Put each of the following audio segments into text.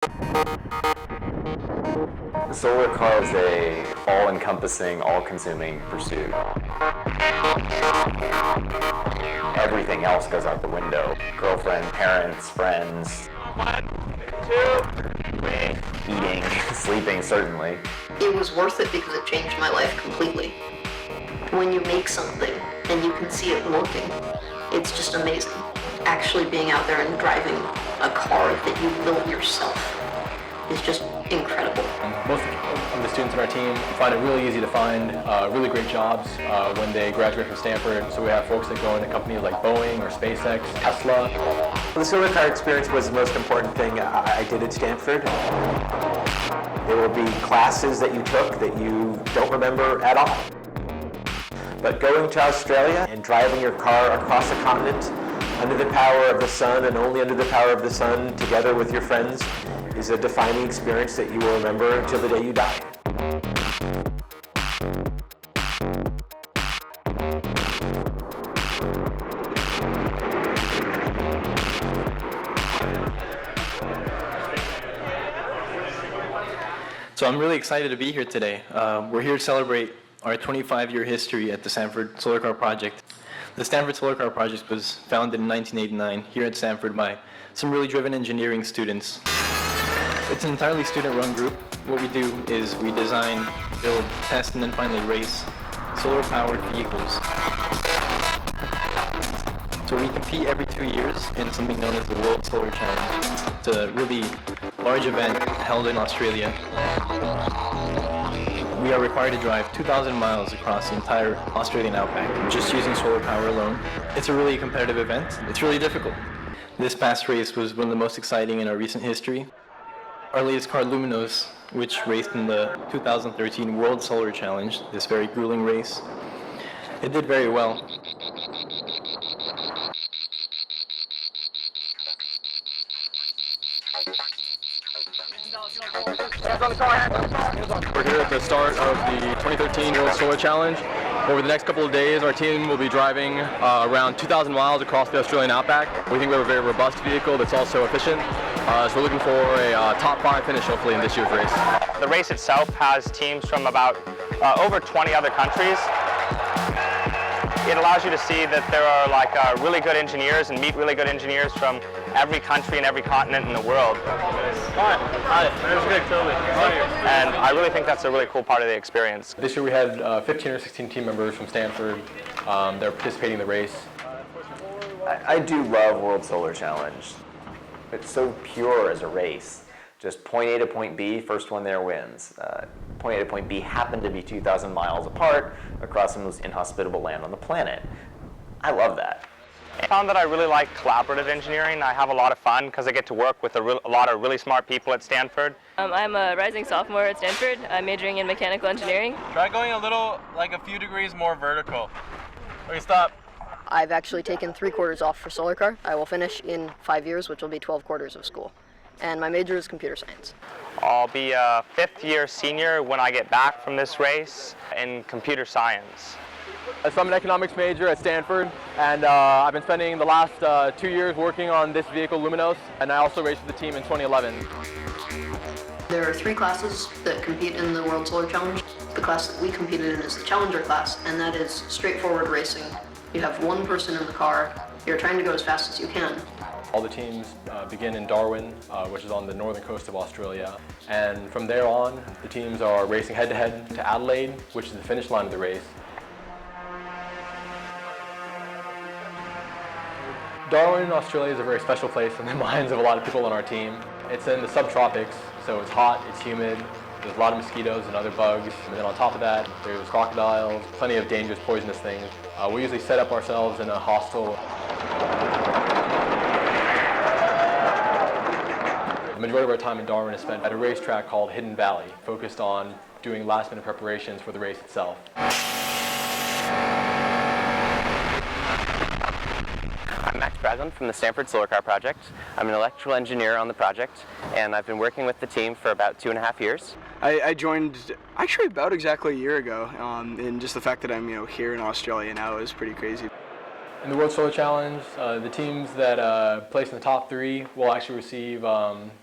The solar car is a all-encompassing, all-consuming pursuit. Everything else goes out the window. Girlfriend, parents, friends. 1, 2, eating, sleeping, certainly. It was worth it because it changed my life completely. When you make something and you can see it working, it's just amazing. Actually being out there and driving a car that you built yourself is just incredible. Most of the students on our team find it really easy to find really great jobs when they graduate from Stanford. So we have folks that go into companies like Boeing or SpaceX, Tesla. The solar car experience was the most important thing I did at Stanford. There will be classes that you took that you don't remember at all. But going to Australia and driving your car across the continent under the power of the sun and only under the power of the sun together with your friends is a defining experience that you will remember until the day you die. So I'm really excited to be here today. We're here to celebrate our 25-year history at the Stanford Solar Car Project. The Stanford Solar Car Project was founded in 1989 here at Stanford by some really driven engineering students. It's an entirely student-run group. What we do is we design, build, test, and then finally race solar-powered vehicles. So we compete every 2 years in something known as the World Solar Challenge. It's a really large event held in Australia. We are required to drive 2,000 miles across the entire Australian outback, just using solar power alone. It's a really competitive event. It's really difficult. This past race was one of the most exciting in our recent history. Our latest car, Luminos, which raced in the 2013 World Solar Challenge, this very grueling race, it did very well. We're here at the start of the 2013 World Solar Challenge. Over the next couple of days, our team will be driving around 2,000 miles across the Australian outback. We think we have a very robust vehicle that's also efficient. So we're looking for a top 5 finish, hopefully, in this year's race. The race itself has teams from about over 20 other countries. It allows you to see that there are really good engineers and meet really good engineers from every country and every continent in the world. Hi. It's good, totally. And I really think that's a really cool part of the experience. This year we had 15 or 16 team members from Stanford. They're participating in the race. I do love World Solar Challenge. It's so pure as a race. Just point A to point B, first one there wins. Point A to point B happen to be 2,000 miles apart across the most inhospitable land on the planet. I love that. I found that I really like collaborative engineering. I have a lot of fun because I get to work with a lot of really smart people at Stanford. I'm a rising sophomore at Stanford. I'm majoring in mechanical engineering. Try going a few degrees more vertical. Okay, stop. I've actually taken 3 quarters off for solar car. I will finish in 5 years, which will be 12 quarters of school. And my major is computer science. I'll be a 5th-year senior when I get back from this race in computer science. So I'm an economics major at Stanford, and I've been spending the last 2 years working on this vehicle, Luminos, and I also raced with the team in 2011. There are 3 classes that compete in the World Solar Challenge. The class that we competed in is the Challenger class, and that is straightforward racing. You have one person in the car. You're trying to go as fast as you can. All the teams begin in Darwin, which is on the northern coast of Australia. And from there on, the teams are racing head-to-head to Adelaide, which is the finish line of the race. Darwin, Australia is a very special place in the minds of a lot of people on our team. It's in the subtropics, so it's hot, it's humid, there's a lot of mosquitoes and other bugs. And then on top of that, there's crocodiles, plenty of dangerous, poisonous things. We usually set up ourselves in a hostel. The majority of our time in Darwin is spent at a racetrack called Hidden Valley, focused on doing last-minute preparations for the race itself. I'm Max Braslin from the Stanford Solar Car Project. I'm an electrical engineer on the project, and I've been working with the team for about 2.5 years. I joined actually about exactly a year ago, and just the fact that I'm here in Australia now is pretty crazy. In the World Solar Challenge, the teams that place in the top 3 will actually receive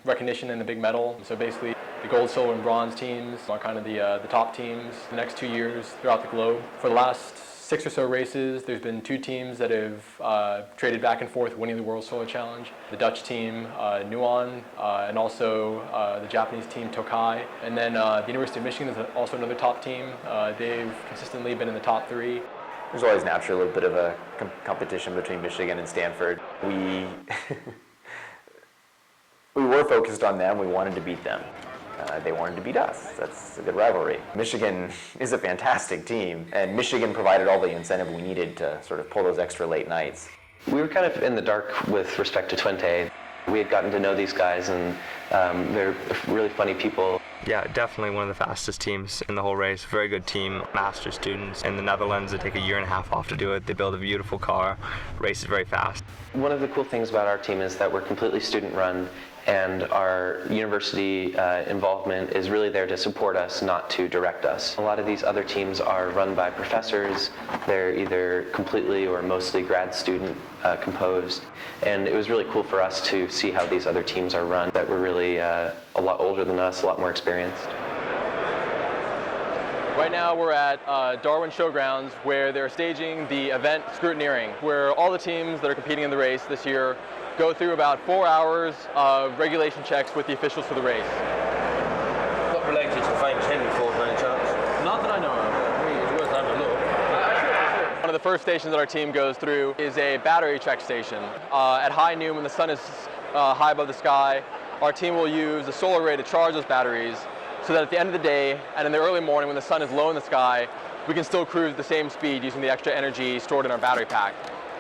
recognition in the big medal. So basically, the gold, silver, and bronze teams are kind of the top teams the next 2 years throughout the globe. For the last 6 or so races, there's been 2 teams that have traded back and forth winning the World Solar Challenge. The Dutch team, Nuon, and also the Japanese team, Tokai. And then the University of Michigan is also another top team. They've consistently been in the top 3. There's always naturally a little bit of a competition between Michigan and Stanford. We were focused on them. We wanted to beat them. They wanted to beat us. That's a good rivalry. Michigan is a fantastic team, and Michigan provided all the incentive we needed to sort of pull those extra late nights. We were kind of in the dark with respect to Twente. We had gotten to know these guys, and they're really funny people. Yeah, definitely one of the fastest teams in the whole race. Very good team, master students in the Netherlands. They take a 1.5 years off to do it. They build a beautiful car, races very fast. One of the cool things about our team is that we're completely student-run, and our university involvement is really there to support us, not to direct us. A lot of these other teams are run by professors. They're either completely or mostly grad student composed. And it was really cool for us to see how these other teams are run that were really a lot older than us, a lot more experienced. Right now we're at Darwin Showgrounds, where they're staging the event Scrutineering, where all the teams that are competing in the race this year go through about 4 hours of regulation checks with the officials for the race. Not related to famous Henry Ford, by any chance? Not that I know of. It's worth having a look. One of the first stations that our team goes through is a battery check station. At high noon, when the sun is high above the sky, our team will use a solar array to charge those batteries, so that at the end of the day and in the early morning when the sun is low in the sky, we can still cruise the same speed using the extra energy stored in our battery pack.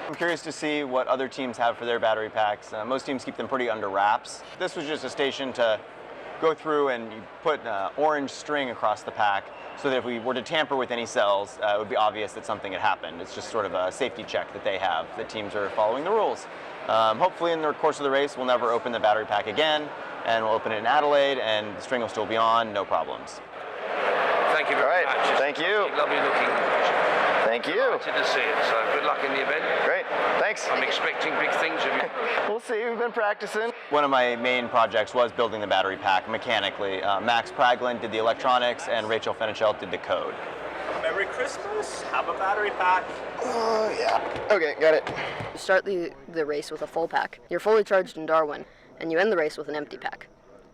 I'm curious to see what other teams have for their battery packs. Most teams keep them pretty under wraps. This was just a station to go through and you put orange string across the pack so that if we were to tamper with any cells, it would be obvious that something had happened. It's just sort of a safety check that they have. The teams are following the rules. Hopefully in the course of the race, we'll never open the battery pack again, and we'll open it in Adelaide, and the string will still be on, no problems. Thank you very much. Thank you. Lovely looking. Thank you. Delighted to see it, so good luck in the event. Great, thanks. I'm expecting big things of you. We'll see, we've been practicing. One of my main projects was building the battery pack mechanically. Max Praglin did the electronics, and Rachel Fenichel did the code. Merry Christmas, have a battery pack. Oh, yeah. Okay, got it. You start the race with a full pack. You're fully charged in Darwin, and you end the race with an empty pack.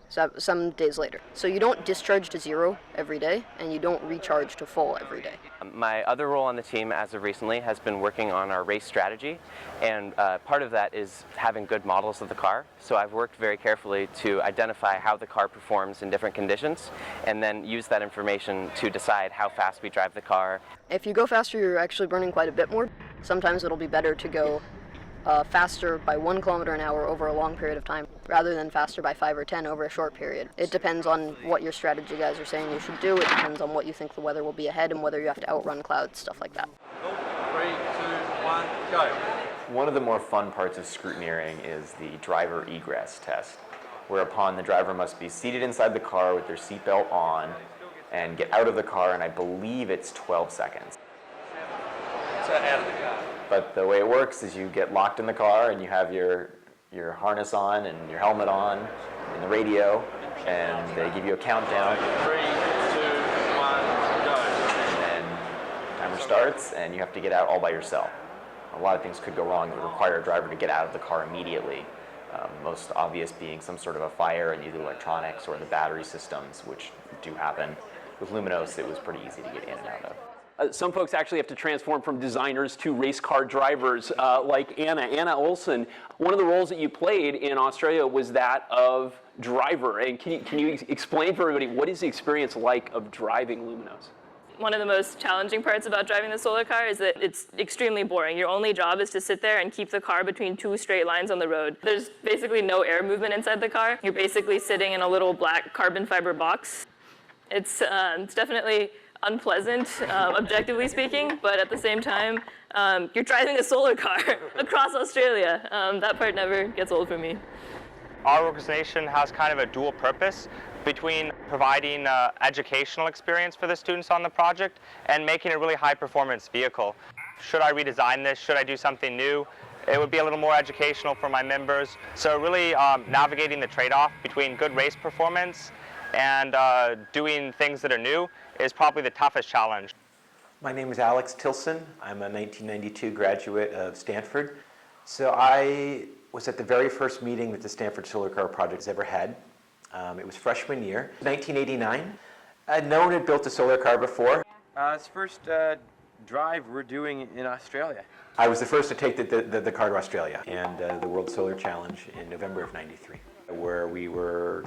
So some days later. So you don't discharge to 0 every day, and you don't recharge to full every day. My other role on the team as of recently has been working on our race strategy, and part of that is having good models of the car. So I've worked very carefully to identify how the car performs in different conditions, and then use that information to decide how fast we drive the car. If you go faster, you're actually burning quite a bit more. Sometimes it'll be better to go faster by 1 kilometer an hour over a long period of time, rather than faster by 5 or 10 over a short period. It depends on what your strategy guys are saying you should do. It depends on what you think the weather will be ahead and whether you have to outrun clouds, stuff like that. 3, 2, 1, go. One of the more fun parts of scrutineering is the driver egress test, whereupon the driver must be seated inside the car with their seatbelt on and get out of the car, and I believe it's 12 seconds. So out of the car. But the way it works is you get locked in the car and you have your harness on and your helmet on and the radio, and they give you a countdown. 3, 2, 1, go. And then timer starts and you have to get out all by yourself. A lot of things could go wrong that would require a driver to get out of the car immediately. Most obvious being some sort of a fire in either electronics or the battery systems, which do happen. With Luminos, it was pretty easy to get in and out of. Some folks actually have to transform from designers to race car drivers, like Anna Olsen. One of the roles that you played in Australia was that of driver. And can you explain for everybody, what is the experience like of driving Luminos? One of the most challenging parts about driving the solar car is that it's extremely boring. Your only job is to sit there and keep the car between 2 straight lines on the road. There's basically no air movement inside the car. You're basically sitting in a little black carbon fiber box. It's definitely unpleasant, objectively speaking, but at the same time, you're driving a solar car across Australia. That part never gets old for me. Our organization has kind of a dual purpose between providing educational experience for the students on the project and making a really high performance vehicle. Should I redesign this? Should I do something new? It would be a little more educational for my members. So really navigating the trade-off between good race performance and doing things that are new is probably the toughest challenge. My name is Alex Tilson. I'm a 1992 graduate of Stanford. So I was at the very first meeting that the Stanford Solar Car Project has ever had. It was freshman year, 1989. No one had built a solar car before. It's first drive we're doing in Australia. I was the first to take the car to Australia and the World Solar Challenge in November of '93, where we were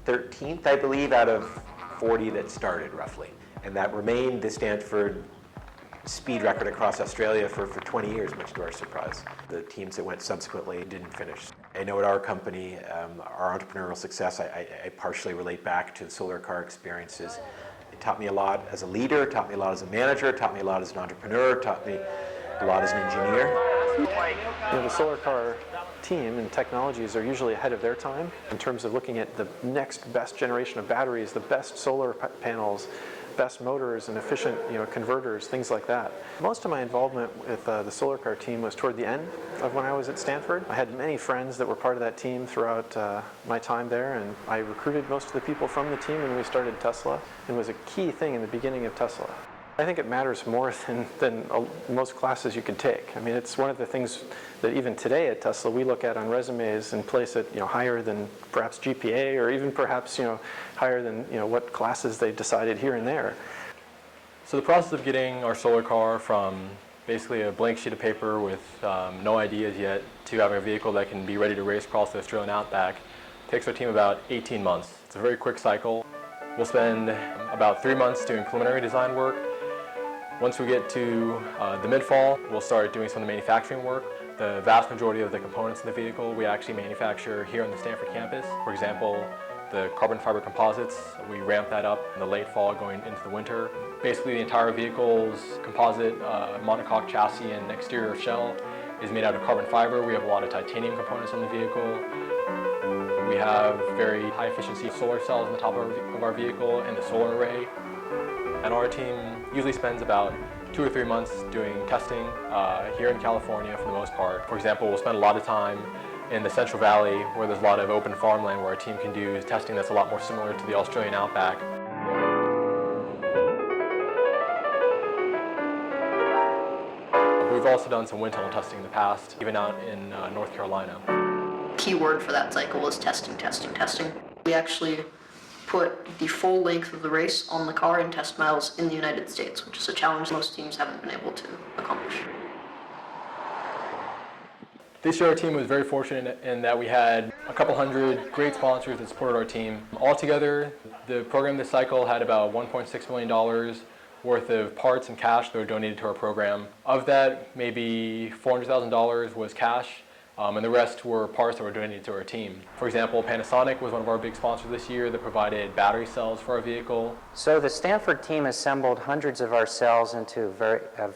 13th, I believe, out of 40 that started, roughly. And that remained the Stanford speed record across Australia for 20 years, much to our surprise. The teams that went subsequently didn't finish. I know at our company, our entrepreneurial success, I partially relate back to the solar car experiences. It taught me a lot as a leader, taught me a lot as a manager, taught me a lot as an entrepreneur, taught me a lot as an engineer. The solar car team and technologies are usually ahead of their time in terms of looking at the next best generation of batteries, the best solar panels, best motors and efficient converters, things like that. Most of my involvement with the solar car team was toward the end of when I was at Stanford. I had many friends that were part of that team throughout my time there, and I recruited most of the people from the team when we started Tesla, and was a key thing in the beginning of Tesla. I think it matters more than most classes you can take. I mean, it's one of the things that even today at Tesla we look at on resumes and place it higher than perhaps GPA, or even perhaps higher than what classes they decided here and there. So the process of getting our solar car from basically a blank sheet of paper with no ideas yet to having a vehicle that can be ready to race across the Australian outback takes our team about 18 months. It's a very quick cycle. We'll spend about 3 months doing preliminary design work. Once we get to the mid-fall, we'll start doing some of the manufacturing work. The vast majority of the components in the vehicle we actually manufacture here on the Stanford campus. For example, the carbon fiber composites, we ramp that up in the late fall going into the winter. Basically the entire vehicle's composite monocoque chassis and exterior shell is made out of carbon fiber. We have a lot of titanium components on the vehicle. We have very high efficiency solar cells on the top of our vehicle and the solar array. And our team usually spends about 2 or 3 months doing testing here in California for the most part. For example, we'll spend a lot of time in the Central Valley where there's a lot of open farmland where our team can do testing that's a lot more similar to the Australian outback. We've also done some wind tunnel testing in the past, even out in North Carolina. Key word for that cycle was testing, testing, testing. We actually put the full length of the race on the car in test miles in the United States, which is a challenge most teams haven't been able to accomplish. This year our team was very fortunate in that we had a couple hundred great sponsors that supported our team. Altogether, the program this cycle had about $1.6 million worth of parts and cash that were donated to our program. Of that, maybe $400,000 was cash, and the rest were parts that were donated to our team. For example, Panasonic was one of our big sponsors this year that provided battery cells for our vehicle. So the Stanford team assembled hundreds of our cells into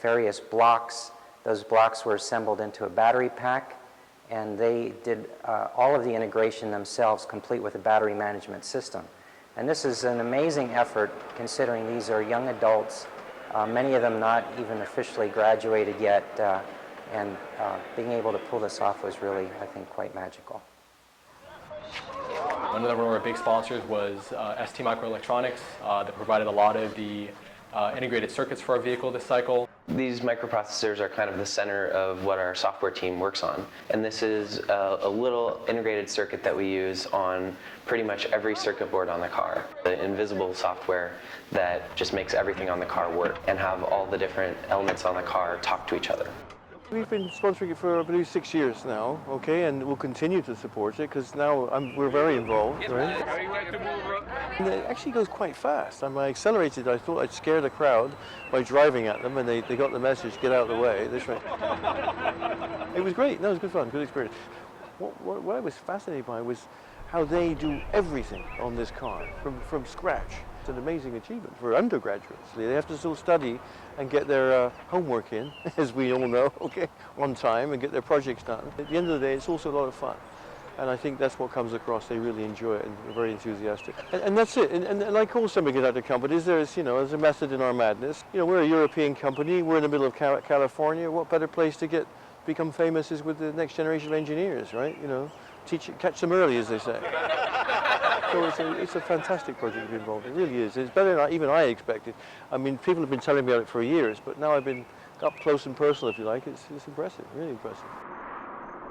various blocks. Those blocks were assembled into a battery pack, and they did all of the integration themselves, complete with a battery management system. And this is an amazing effort considering these are young adults, many of them not even officially graduated yet, and being able to pull this off was really, I think, quite magical. Another one of our big sponsors was ST Microelectronics that provided a lot of the integrated circuits for our vehicle this cycle. These microprocessors are kind of the center of what our software team works on. And this is a little integrated circuit that we use on pretty much every circuit board on the car. The invisible software that just makes everything on the car work and have all the different elements on the car talk to each other. We've been sponsoring it for, I believe, 6 years now, okay, and we'll continue to support it because now we're very involved, right? And it actually goes quite fast. I accelerated. I thought I'd scare the crowd by driving at them, and they got the message, get out of the way. This way. It was great. No, it was good fun, good experience. What I was fascinated by was how they do everything on this car from scratch. It's an amazing achievement for undergraduates. They have to still study and get their homework in, as we all know, okay, on time, and get their projects done. At the end of the day, it's also a lot of fun. And I think that's what comes across. They really enjoy it and are very enthusiastic. And that's it. And like all semiconductor companies, there's a method in our madness. We're a European company. We're in the middle of California. What better place to become famous is with the next generation of engineers, right? Catch them early, as they say. So it's a fantastic project to be involved in. It really is. It's better than even I expected. I mean, people have been telling me about it for years, but now I've been up close and personal, if you like. It's impressive, really impressive.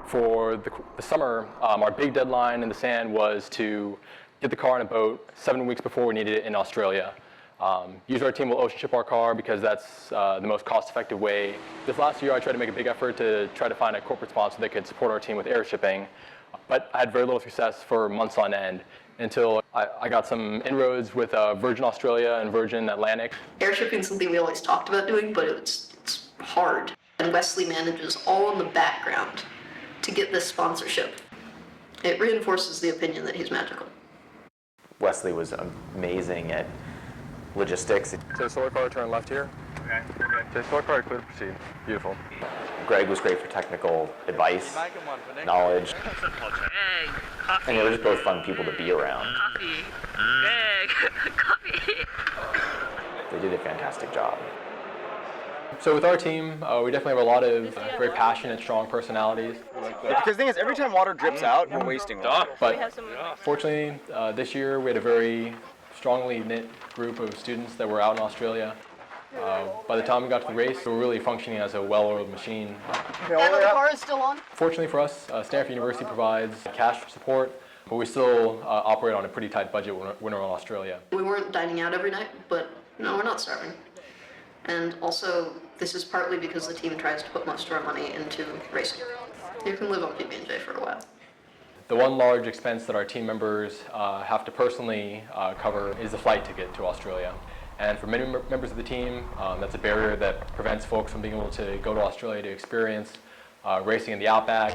For the summer, our big deadline in the sand was to get the car on a boat 7 weeks before we needed it in Australia. Usually our team will ocean ship our car because that's the most cost-effective way. This last year I tried to make a big effort to try to find a corporate sponsor that could support our team with air shipping, but I had very little success for months on end until I got some inroads with Virgin Australia and Virgin Atlantic. Air shipping is something we always talked about doing, but it's hard. And Wesley manages all in the background to get this sponsorship. It reinforces the opinion that he's magical. Wesley was amazing at logistics. So solar car, turn left here. Okay, solar car, clear to proceed. Beautiful. Greg was great for technical advice, knowledge, and they were just both fun people to be around. Coffee. Greg, coffee. They did a fantastic job. So with our team, we definitely have a lot of very passionate, strong personalities. Because the thing is, every time water drips out, we're wasting water. But fortunately, this year we had a very strongly knit group of students that were out in Australia. By the time we got to the race, we were really functioning as a well-oiled machine. The car is still on? Fortunately for us, Stanford University provides cash support, but we still operate on a pretty tight budget when we're in Australia. We weren't dining out every night, but no, we're not starving. And also, this is partly because the team tries to put most of our money into racing. You can live on PB&J for a while. The one large expense that our team members have to personally cover is the flight ticket to Australia. And for many members of the team, that's a barrier that prevents folks from being able to go to Australia to experience racing in the outback.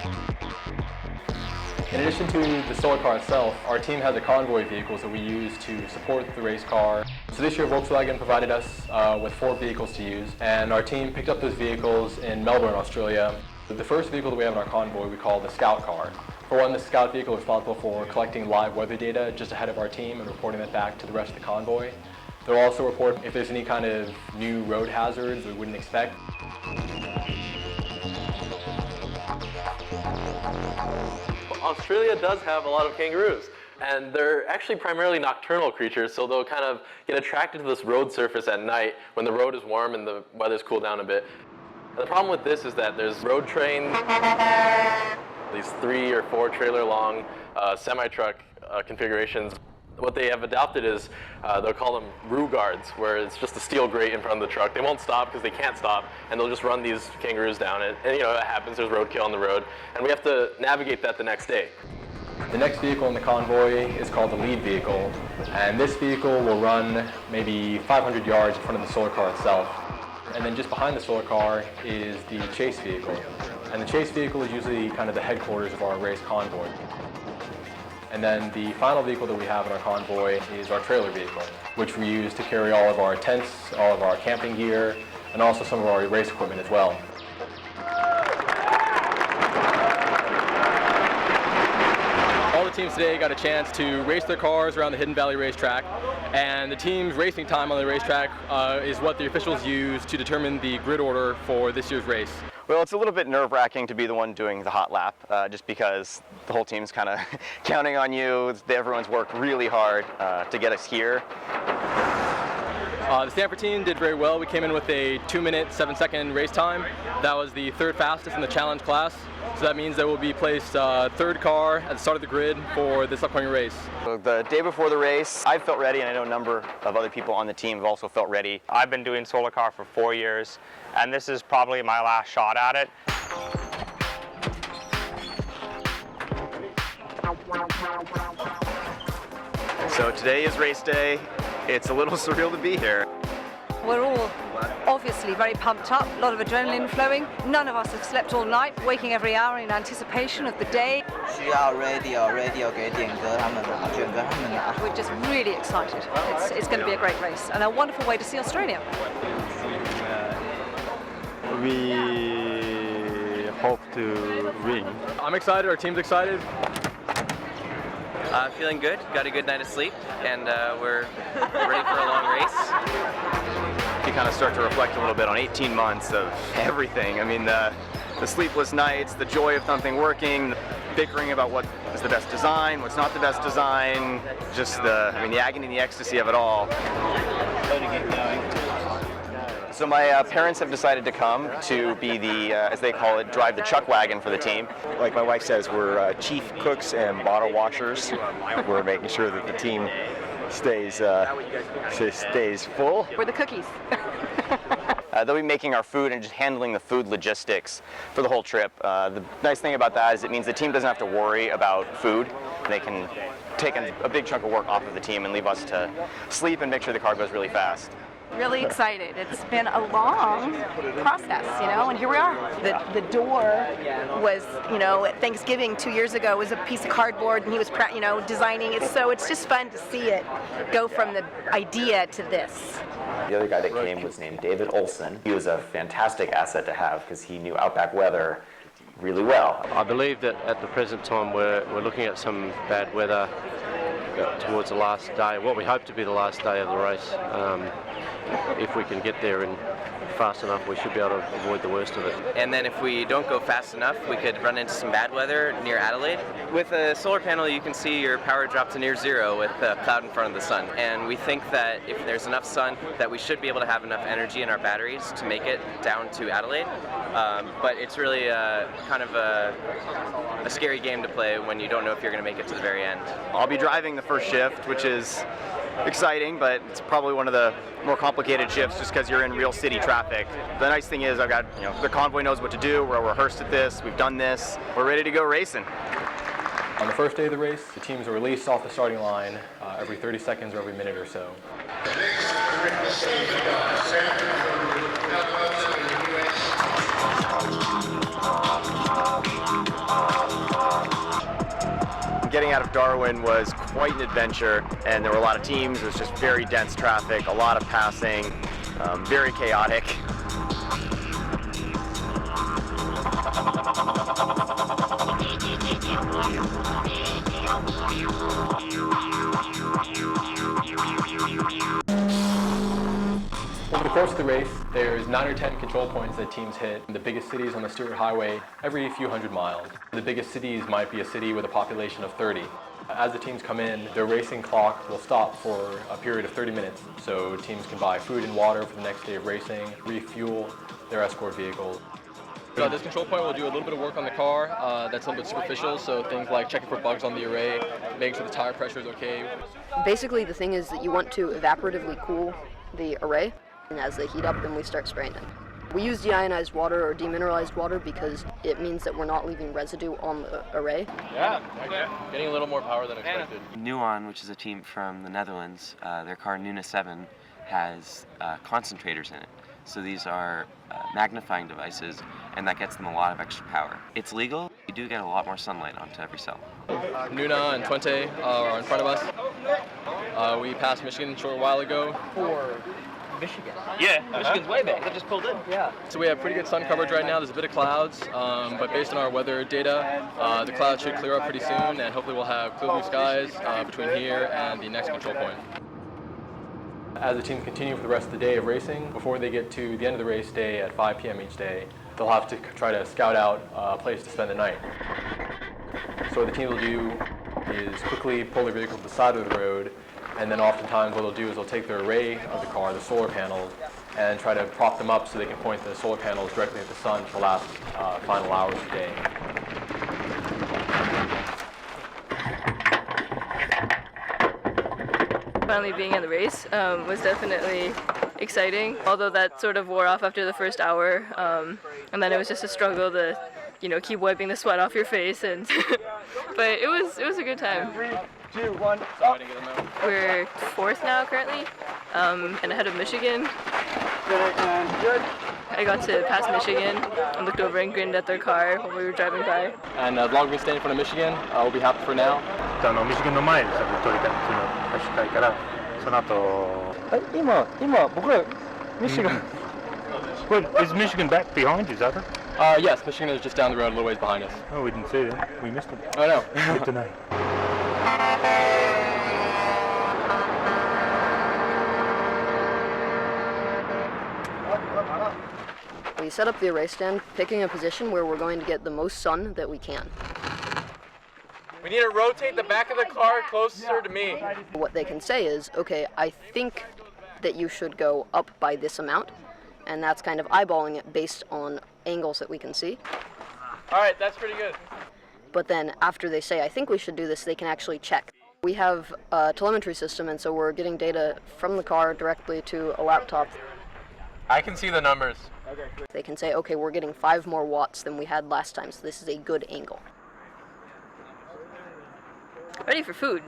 In addition to the solar car itself, our team has a convoy vehicles that we use to support the race car. So this year Volkswagen provided us with 4 vehicles to use, and our team picked up those vehicles in Melbourne, Australia. The first vehicle that we have in our convoy we call the Scout car. For one, the Scout vehicle is responsible for collecting live weather data just ahead of our team and reporting that back to the rest of the convoy. They'll also report if there's any kind of new road hazards we wouldn't expect. Australia does have a lot of kangaroos, and they're actually primarily nocturnal creatures, so they'll kind of get attracted to this road surface at night when the road is warm and the weather's cooled down a bit. And the problem with this is that there's road trains, these 3 or 4 trailer long semi-truck configurations. What they have adopted is, they'll call them roo guards, where it's just a steel grate in front of the truck. They won't stop because they can't stop, and they'll just run these kangaroos down it. And it happens, there's roadkill on the road, and we have to navigate that the next day. The next vehicle in the convoy is called the lead vehicle, and this vehicle will run maybe 500 yards in front of the solar car itself. And then just behind the solar car is the chase vehicle. And the chase vehicle is usually kind of the headquarters of our race convoy. And then the final vehicle that we have in our convoy is our trailer vehicle, which we use to carry all of our tents, all of our camping gear, and also some of our race equipment as well. All the teams today got a chance to race their cars around the Hidden Valley racetrack, and the team's racing time on the racetrack is what the officials use to determine the grid order for this year's race. Well, it's a little bit nerve-wracking to be the one doing the hot lap, just because the whole team's kind of counting on you. Everyone's worked really hard to get us here. The Stanford team did very well. We came in with a 2-minute, 7-second race time. That was the 3rd fastest in the challenge class. So that means that we'll be placed 3rd car at the start of the grid for this upcoming race. So the day before the race, I felt ready, and I know a number of other people on the team have also felt ready. I've been doing solar car for 4 years, and this is probably my last shot at it. So today is race day. It's a little surreal to be here. We're all obviously very pumped up, a lot of adrenaline flowing. None of us have slept all night, waking every hour in anticipation of the day. We're just really excited. It's going to be a great race and a wonderful way to see Australia. We hope to win. I'm excited, our team's excited. Feeling good, got a good night of sleep, and we're ready for a long race. You kind of start to reflect a little bit on 18 months of everything. I mean, the sleepless nights, the joy of something working, bickering about what is the best design, what's not the best design, just the agony and the ecstasy of it all. So my parents have decided to come to be the, as they call it, drive the chuck wagon for the team. Like my wife says, we're chief cooks and bottle washers. We're making sure that the team stays full. We're the cookies. They'll be making our food and just handling the food logistics for the whole trip. The nice thing about that is it means the team doesn't have to worry about food. They can take a big chunk of work off of the team and leave us to sleep and make sure the car goes really fast. Really excited. It's been a long process, and here we are. The door was, at Thanksgiving 2 years ago was a piece of cardboard, and he was, designing it. So it's just fun to see it go from the idea to this. The other guy that came was named David Olson. He was a fantastic asset to have because he knew outback weather really well. I believe that at the present time we're looking at some bad weather towards the last day, what we hope to be the last day of the race. If we can get there and fast enough, we should be able to avoid the worst of it. And then if we don't go fast enough, we could run into some bad weather near Adelaide. With a solar panel, you can see your power drop to near zero with a cloud in front of the sun. And we think that if there's enough sun, that we should be able to have enough energy in our batteries to make it down to Adelaide. But it's really kind of a scary game to play when you don't know if you're going to make it to the very end. I'll be driving the first shift, which is exciting, but it's probably one of the more complicated shifts just because you're in real city traffic. The nice thing is I've got, the convoy knows what to do, we're rehearsed at this, we've done this, we're ready to go racing. On the first day of the race, the teams are released off the starting line every 30 seconds or every minute or so. Getting out of Darwin was quite an adventure, and there were a lot of teams. It was just very dense traffic, a lot of passing, very chaotic. Over the course of the race, there's 9 or 10 control points that teams hit in the biggest cities on the Stewart Highway every few hundred miles. The biggest cities might be a city with a population of 30. As the teams come in, their racing clock will stop for a period of 30 minutes, so teams can buy food and water for the next day of racing, refuel their escort vehicles. So at this control point, we'll do a little bit of work on the car that's a little bit superficial, so things like checking for bugs on the array, making sure the tire pressure is okay. Basically, the thing is that you want to evaporatively cool the array, and as they heat up, then we start spraying them. We use deionized water or demineralized water because it means that we're not leaving residue on the array. Yeah, getting a little more power than expected. Nuon, which is a team from the Netherlands, their car Nuna 7 has concentrators in it. So these are magnifying devices, and that gets them a lot of extra power. It's legal. You do get a lot more sunlight onto every cell. Nuna and Twente are in front of us. We passed Michigan a short while ago. Michigan. Yeah. Michigan's way back. They just pulled in. Yeah. So we have pretty good sun coverage right now. There's a bit of clouds, but based on our weather data, the clouds should clear up pretty soon, and hopefully we'll have clear blue skies between here and the next control point. As the teams continue for the rest of the day of racing, before they get to the end of the race day at 5 p.m. each day, they'll have to try to scout out a place to spend the night. So what the team will do is quickly pull their vehicle to the side of the road, and then oftentimes what they'll do is they'll take their array of the car, the solar panels, and try to prop them up so they can point the solar panels directly at the sun for the last final hours of the day. Finally being in the race was definitely exciting, although that sort of wore off after the first hour, and then it was just a struggle to keep wiping the sweat off your face, and but it was a good time. 3, 2, 1, We're fourth now currently, and ahead of Michigan. Good. I got to pass Michigan and looked over and grinned at their car when we were driving by. And as long as we stay in front of Michigan, we'll be happy for now. ミシガンの前で撮りたいっていうのを走りたいから、その後。今僕らミシガン。Wait, is Michigan back behind you, is that it? Yes, Michigan is just down the road a little ways behind us. Oh, we didn't see that. We missed it. Oh no. Good to know. We set up the array stand, picking a position where we're going to get the most sun that we can. We need to rotate the back of the car closer to me. What they can say is, okay, I think that you should go up by this amount, and that's kind of eyeballing it based on angles that we can see. All right, that's pretty good. But then after they say, I think we should do this, they can actually check. We have a telemetry system, and so we're getting data from the car directly to a laptop. I can see the numbers. They can say, okay, we're getting 5 more watts than we had last time, so this is a good angle. Ready for food.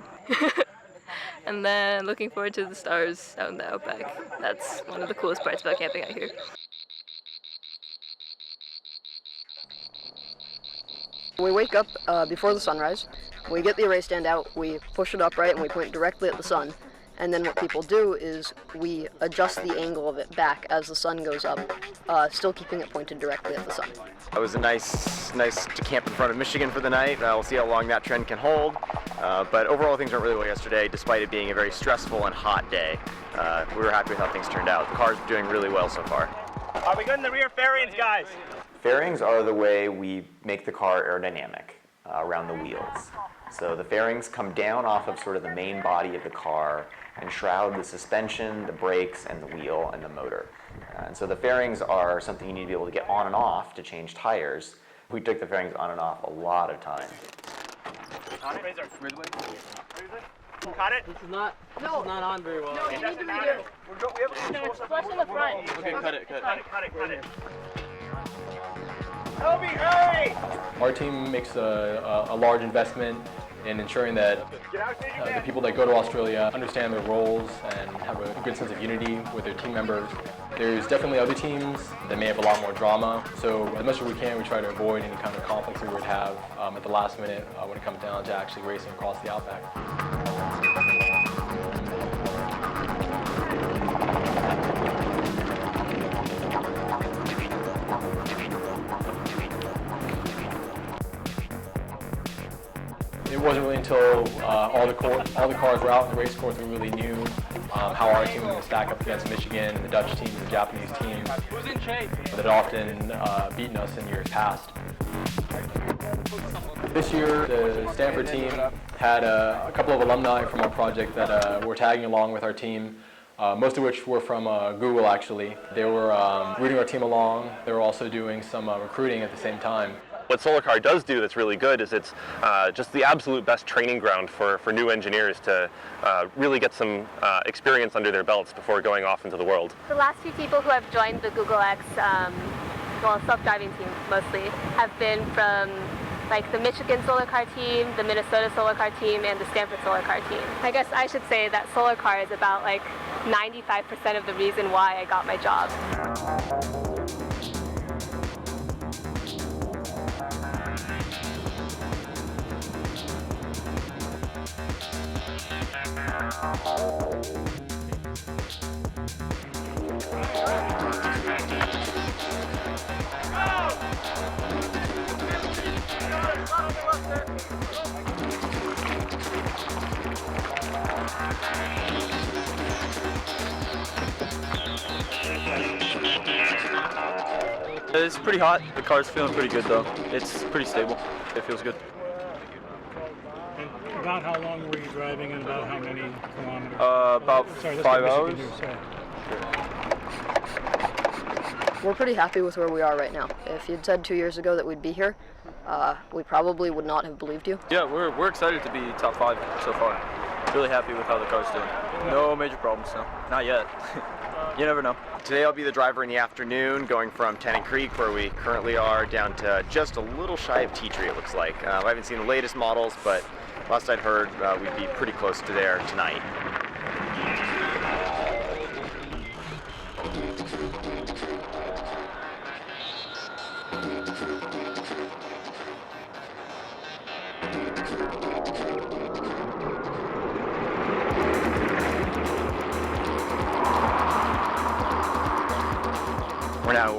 And then looking forward to the stars out in the outback. That's one of the coolest parts about camping out here. We wake up before the sunrise, we get the array stand out, we push it upright, and we point directly at the sun. And then what people do is we adjust the angle of it back as the sun goes up, still keeping it pointed directly at the sun. It was nice to camp in front of Michigan for the night. We'll see how long that trend can hold. But overall, things went really well yesterday, despite it being a very stressful and hot day. We were happy with how things turned out. The car's doing really well so far. Are we good in the rear fairings, guys? Fairings are the way we make the car aerodynamic around the wheels. So the fairings come down off of sort of the main body of the car and shroud the suspension, the brakes, and the wheel and the motor. And so the fairings are something you need to be able to get on and off to change tires. We took the fairings on and off a lot of times. Cut it? This is not on very well. No, you need to redo it. Flush in the front. Okay, cut it. Cut it. Toby, hurry! Our team makes a large investment in ensuring that the people that go to Australia understand their roles and have a good sense of unity with their team members. There's definitely other teams that may have a lot more drama, so as much as we can, we try to avoid any kind of conflicts we would have at the last minute when it comes down to actually racing across the outback. It wasn't really until all the cars were out in the race course we really knew how our team was going to stack up against Michigan, the Dutch teams, the Japanese teams that had often beaten us in years past. This year, the Stanford team had a couple of alumni from our project that were tagging along with our team, most of which were from Google, actually. They were rooting our team along. They were also doing some recruiting at the same time. What Solar Car does do that's really good is it's just the absolute best training ground for new engineers to really get some experience under their belts before going off into the world. The last few people who have joined the Google X, self-driving team mostly, have been from like the Michigan Solar Car team, the Minnesota Solar Car team, and the Stanford Solar Car team. I guess I should say that Solar Car is about like 95% of the reason why I got my job. It's pretty hot. The car's feeling pretty good though. It's pretty stable. It feels good. And about how long were you driving and about how many kilometers? About 5 hours. We're pretty happy with where we are right now. If you'd said 2 years ago that we'd be here, we probably would not have believed you. Yeah, we're excited to be top 5 so far. Really happy with how the car's doing. No major problems, no. Not yet. You never know. Today I'll be the driver in the afternoon, going from Tennant Creek, where we currently are, down to just a little shy of Tea Tree, it looks like. I haven't seen the latest models, but last I'd heard we'd be pretty close to there tonight.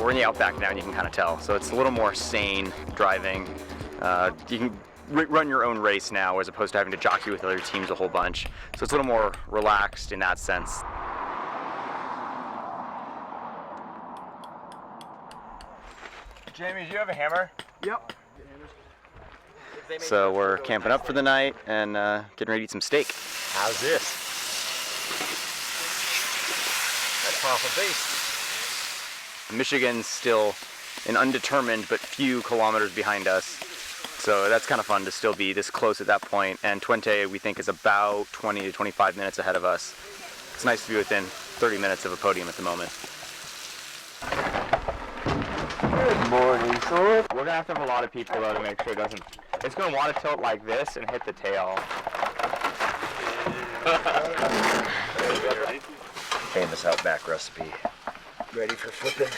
We're in the outback now, and you can kind of tell. So it's a little more sane driving. You can run your own race now as opposed to having to jockey with other teams a whole bunch. So it's a little more relaxed in that sense. Jamie, do you have a hammer? Yep. So we're camping up for the night and getting ready to eat some steak. How's this? That's half a beast. Michigan's still an undetermined but few kilometers behind us. So that's kind of fun to still be this close at that point. And Twente, we think, is about 20 to 25 minutes ahead of us. It's nice to be within 30 minutes of a podium at the moment. Good morning, sir. We're gonna have a lot of people though to make sure it doesn't. It's gonna want to tilt like this and hit the tail. Famous Outback recipe. Ready for flipping?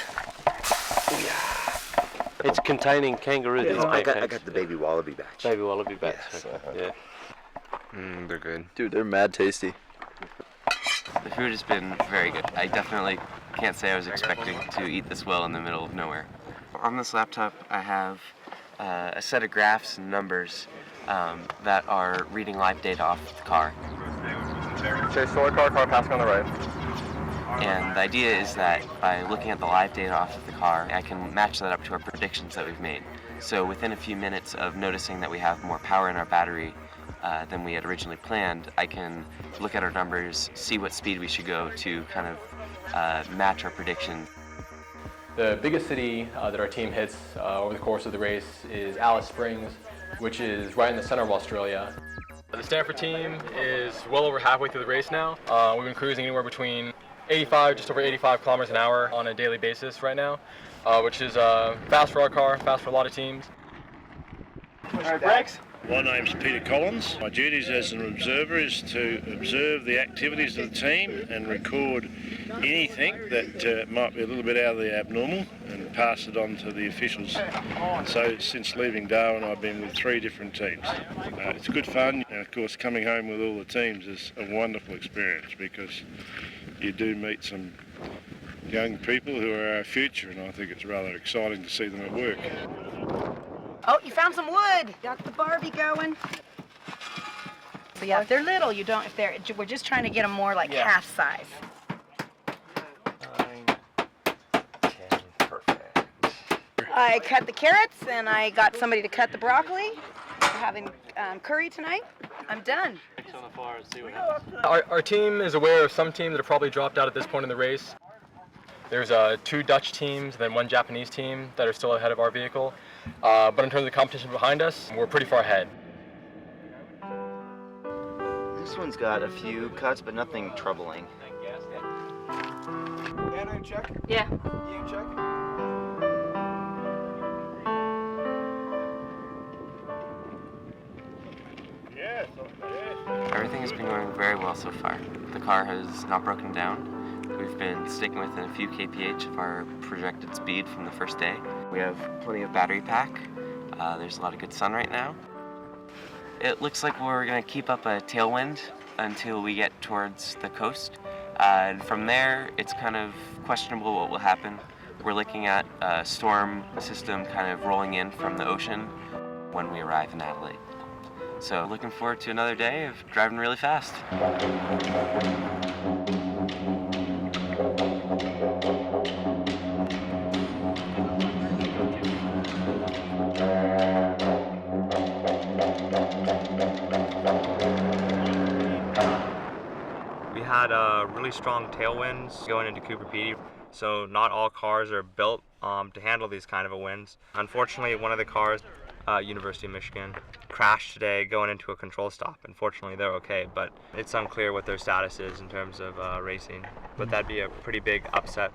It's containing kangaroo. Yeah, these I pancakes. got the baby wallaby batch. Baby wallaby batch. Yes, okay. Yeah. They're good. Dude, they're mad tasty. The food has been very good. I definitely can't say I was expecting to eat this well in the middle of nowhere. On this laptop, I have a set of graphs and numbers that are reading live data off the car. Say solar car passing on the right. And the idea is that by looking at the live data off of the car, I can match that up to our predictions that we've made. So within a few minutes of noticing that we have more power in our battery than we had originally planned, I can look at our numbers, see what speed we should go to kind of match our prediction. The biggest city that our team hits over the course of the race is Alice Springs, which is right in the center of Australia. The Stanford team is well over halfway through the race now. We've been cruising anywhere between just over 85 kilometers an hour on a daily basis right now, which is fast for our car, fast for a lot of teams. All right, brakes. My name's Peter Collins. My duties as an observer is to observe the activities of the team and record anything that might be a little bit out of the abnormal and pass it on to the officials. So since leaving Darwin, I've been with 3 different teams. It's good fun, and of course coming home with all the teams is a wonderful experience because you do meet some young people who are our future, and I think it's rather exciting to see them at work. Oh, you found some wood. Got the Barbie going. So yeah, if they're little, you don't. We're just trying to get them more like half size. 9, 10, perfect. I cut the carrots and I got somebody to cut the broccoli. We're having curry tonight. I'm done. Our team is aware of some teams that have probably dropped out at this point in the race. There's 2 Dutch teams, then 1 Japanese team that are still ahead of our vehicle. But in terms of the competition behind us, we're pretty far ahead. This one's got a few cuts, but nothing troubling. Anna, you check? Yeah. You check? Everything has been going very well so far. The car has not broken down. We've been sticking within a few kph of our projected speed from the first day. We have plenty of battery pack. There's a lot of good sun right now. It looks like we're going to keep up a tailwind until we get towards the coast. And from there, it's kind of questionable what will happen. We're looking at a storm system kind of rolling in from the ocean when we arrive in Adelaide. So looking forward to another day of driving really fast. We had really strong tailwinds going into Cooper Pedy, so not all cars are built to handle these kind of winds. Unfortunately, one of the cars, University of Michigan, crashed today going into a control stop. Unfortunately, they're okay, but it's unclear what their status is in terms of racing. But that'd be a pretty big upset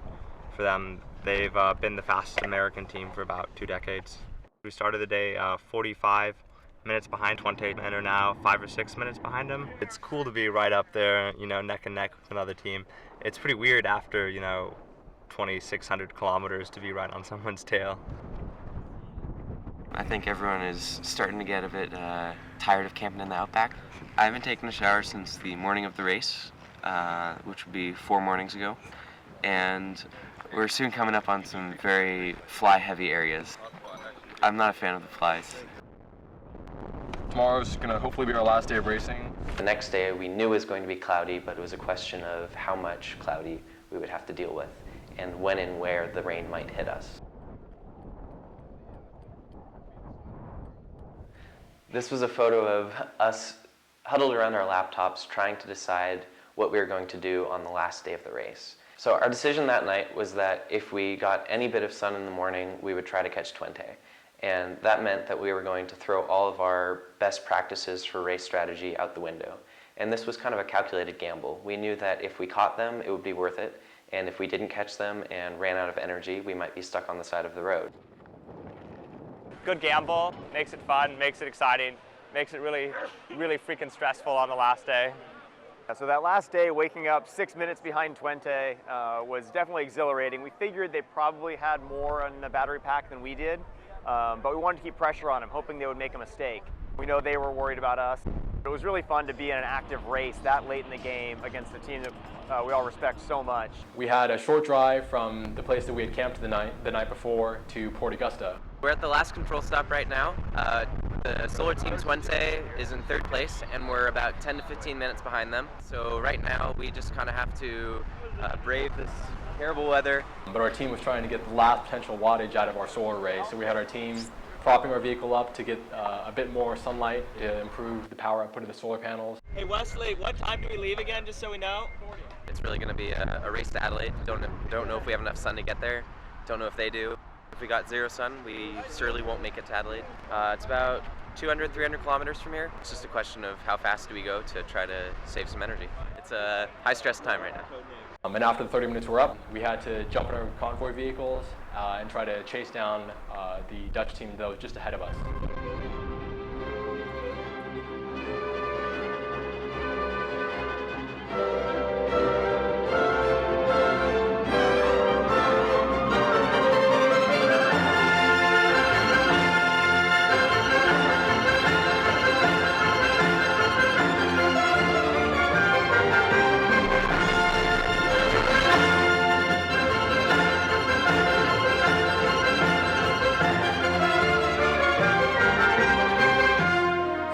for them. They've been the fastest American team for about 2 decades. We started the day 45 minutes behind Twente and are now 5 or 6 minutes behind him. It's cool to be right up there, neck and neck with another team. It's pretty weird after, 2,600 kilometers to be right on someone's tail. I think everyone is starting to get a bit tired of camping in the outback. I haven't taken a shower since the morning of the race, which would be 4 mornings ago, and we're soon coming up on some very fly-heavy areas. I'm not a fan of the flies. Tomorrow's going to hopefully be our last day of racing. The next day we knew it was going to be cloudy, but it was a question of how much cloudy we would have to deal with and when and where the rain might hit us. This was a photo of us huddled around our laptops trying to decide what we were going to do on the last day of the race. So our decision that night was that if we got any bit of sun in the morning, we would try to catch Twente. And that meant that we were going to throw all of our best practices for race strategy out the window. And this was kind of a calculated gamble. We knew that if we caught them, it would be worth it. And if we didn't catch them and ran out of energy, we might be stuck on the side of the road. Good gamble, makes it fun, makes it exciting, makes it really, really freaking stressful on the last day. So that last day, waking up 6 minutes behind Twente was definitely exhilarating. We figured they probably had more on the battery pack than we did, but we wanted to keep pressure on them, hoping they would make a mistake. We know they were worried about us. It was really fun to be in an active race that late in the game against a team that we all respect so much. We had a short drive from the place that we had camped the night before to Port Augusta. We're at the last control stop right now. The Solar Team Twente is in third place, and we're about 10 to 15 minutes behind them. So right now, we just kind of have to brave this terrible weather. But our team was trying to get the last potential wattage out of our solar array. So we had our team propping our vehicle up to get a bit more sunlight to improve the power output of the solar panels. Hey Wesley, what time do we leave again, just so we know? It's really going to be a race to Adelaide. Don't know if we have enough sun to get there. Don't know if they do. If we got zero sun, we surely won't make it to Adelaide. It's about 200, 300 kilometers from here. It's just a question of how fast do we go to try to save some energy. It's a high stress time right now. And after the 30 minutes were up, we had to jump in our convoy vehicles and try to chase down the Dutch team that was just ahead of us.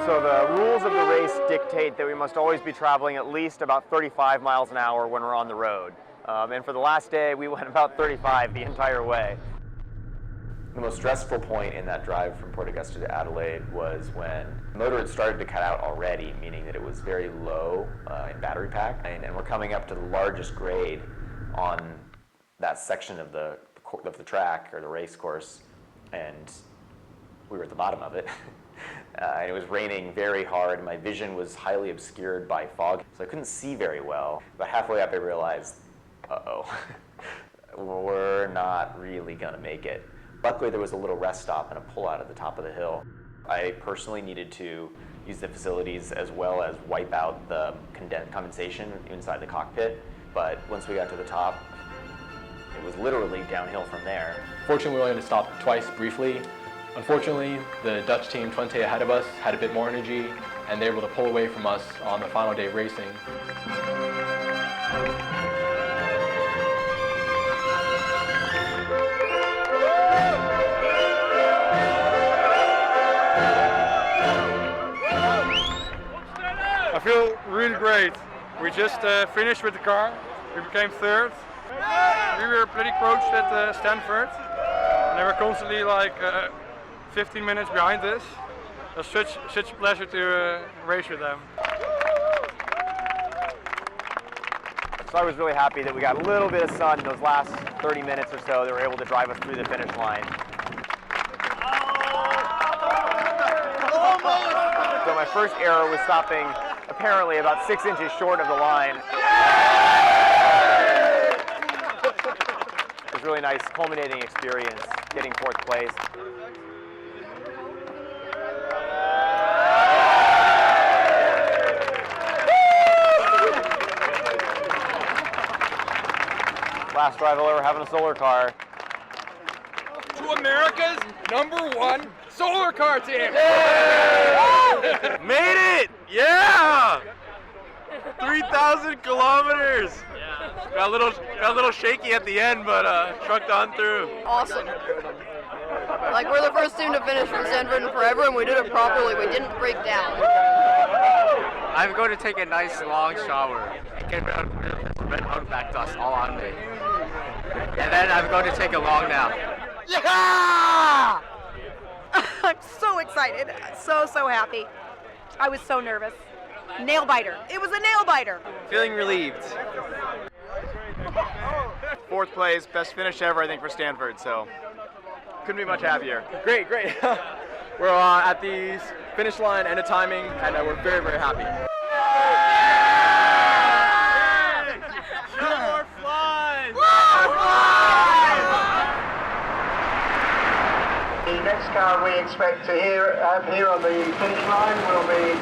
So the rules of the race dictate that we must always be traveling at least about 35 miles an hour when we're on the road. And for the last day, we went about 35 the entire way. The most stressful point in that drive from Port Augusta to Adelaide was when the motor had started to cut out already, meaning that it was very low in battery pack. And we're coming up to the largest grade on that section of the track or the race course, and we were at the bottom of it. It was raining very hard. My vision was highly obscured by fog, so I couldn't see very well. About halfway up, I realized, uh-oh, we're not really gonna make it. Luckily, there was a little rest stop and a pull-out at the top of the hill. I personally needed to use the facilities as well as wipe out the condensation inside the cockpit, but once we got to the top, it was literally downhill from there. Fortunately, we only had to stop twice briefly. Unfortunately, the Dutch team Twente ahead of us had a bit more energy, and they were able to pull away from us on the final day of racing. I feel really great. We just finished with the car. We became third. We were pretty close at Stanford. And they were constantly like 15 minutes behind us. It was such a pleasure to race with them. So I was really happy that we got a little bit of sun in those last 30 minutes or so that were able to drive us through the finish line. So my first error was stopping apparently about 6 inches short of the line. It was a really nice culminating experience, getting fourth place. Last drive I'll ever have in a solar car. To America's #1 solar car team! Made it! Yeah! 3,000 kilometers! Got a little shaky at the end, but trucked on through. Awesome. Like, we're the first team to finish from Stanford in forever, and we did it properly. We didn't break down. I'm going to take a nice long shower and get red back dust all on me. And then I'm going to take a long nap. Yeah! I'm so excited. So happy. I was so nervous. Nail biter. It was a nail biter. Feeling relieved. Fourth place, best finish ever, I think, for Stanford, so couldn't be much happier. Great. We're at the finish line, end of timing, and we're very, very happy. More flies! The next car we expect to have here on the finish line will be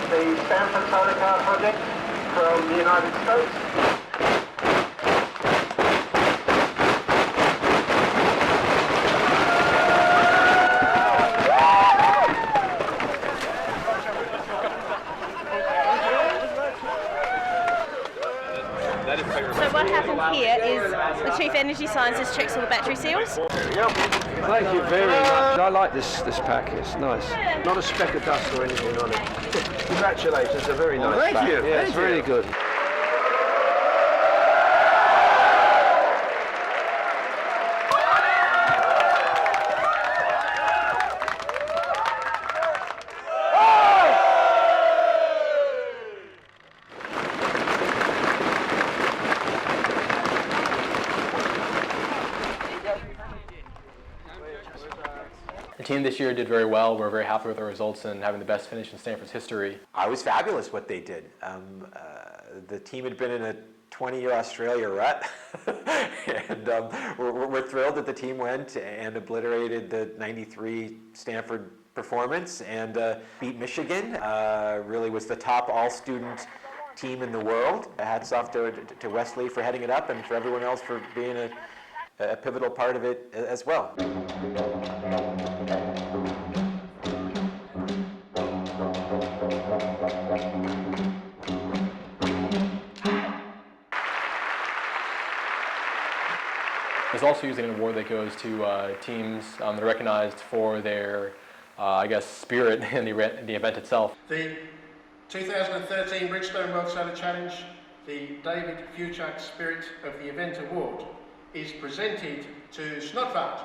the Stanford Solar Car Project from the United States. So what happens here is the chief energy scientist checks all the battery seals. Thank you very much. I like this pack, it's nice. Not a speck of dust or anything on it. Congratulations, it's a very nice pack. Thank you. Yeah, it's really good. The team this year did very well. We're very happy with the results and having the best finish in Stanford's history. I was fabulous what they did. The team had been in a 20-year Australia rut, and we're thrilled that the team went and obliterated the '93 Stanford performance and beat Michigan. Really was the top all-student team in the world. Hats off to Wesley for heading it up and for everyone else for being a pivotal part of it as well. There's also usually an award that goes to teams that are recognized for their, spirit in the event itself. The 2013 Bridgestone World Solar Challenge, the David Fuchak Spirit of the Event Award, is presented to Stanford.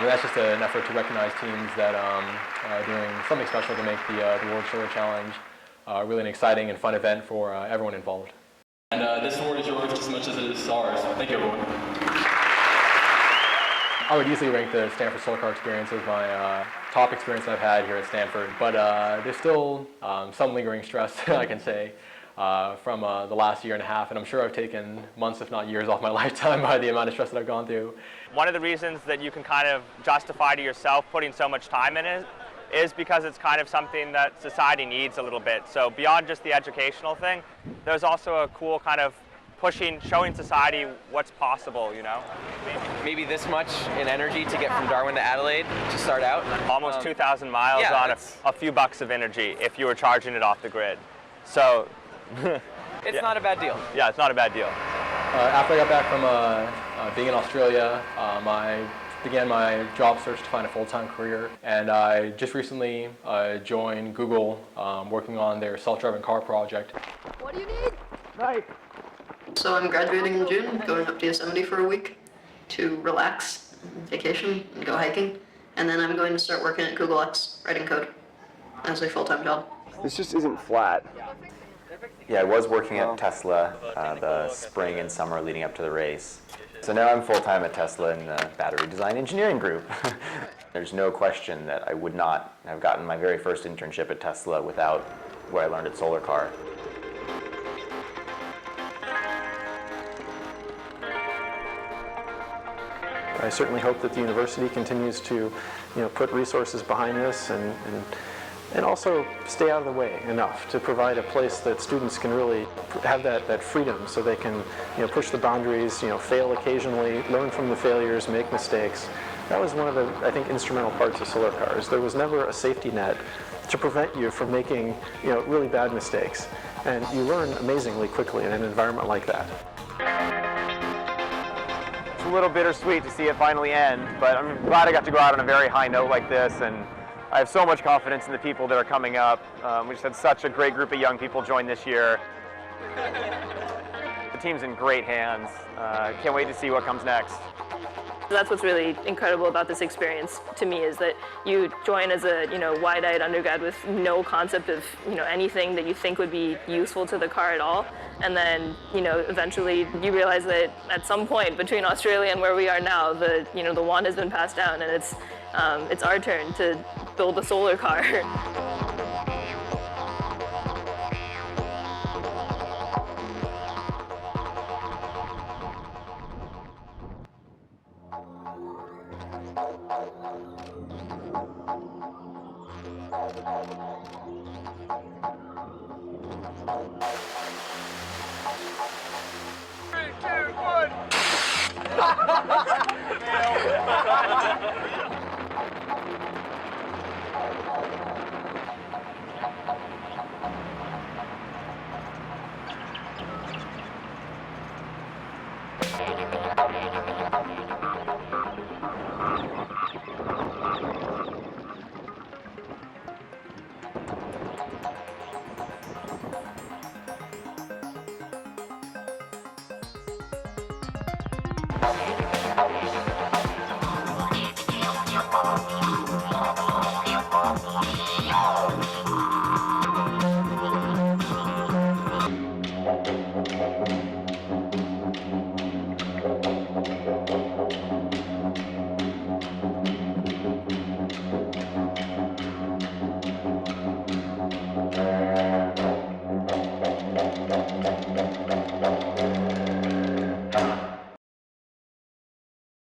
That's just an effort to recognize teams that are doing something special to make the World Solar Challenge really an exciting and fun event for everyone involved. And this award is yours just as much as it is ours. Thank you, everyone. I would easily rank the Stanford Solar Car experience as my top experience I've had here at Stanford, but there's still some lingering stress, I can say, from the last year and a half, and I'm sure I've taken months, if not years, off my lifetime by the amount of stress that I've gone through. One of the reasons that you can kind of justify to yourself putting so much time in it is because it's kind of something that society needs a little bit. So beyond just the educational thing, there's also a cool kind of showing society what's possible, you know? Maybe this much in energy to get from Darwin to Adelaide to start out. Almost 2,000 miles on a few bucks of energy if you were charging it off the grid. So it's not a bad deal. Yeah, it's not a bad deal. After I got back from being in Australia, I began my job search to find a full-time career, and I just recently joined Google working on their self-driving car project. What do you need? Right. So I'm graduating in June, going up to Yosemite for a week to relax, vacation, and go hiking. And then I'm going to start working at Google X, writing code as a full-time job. This just isn't flat. Yeah, I was working at Tesla the spring and summer leading up to the race. So now I'm full-time at Tesla in the battery design engineering group. There's no question that I would not have gotten my very first internship at Tesla without what I learned at Solar Car. I certainly hope that the university continues to, put resources behind this and also stay out of the way enough to provide a place that students can really have that freedom so they can, push the boundaries, fail occasionally, learn from the failures, make mistakes. That was one of the, I think, instrumental parts of Solar Cars. There was never a safety net to prevent you from making, really bad mistakes. And you learn amazingly quickly in an environment like that. It's a little bittersweet to see it finally end, but I'm glad I got to go out on a very high note like this, and I have so much confidence in the people that are coming up. We just had such a great group of young people join this year. The team's in great hands. Can't wait to see what comes next. That's what's really incredible about this experience to me, is that you join as a wide-eyed undergrad with no concept of anything that you think would be useful to the car at all, and then eventually you realize that at some point between Australia and where we are now, the wand has been passed down, and it's our turn to build a solar car. Three, two, one.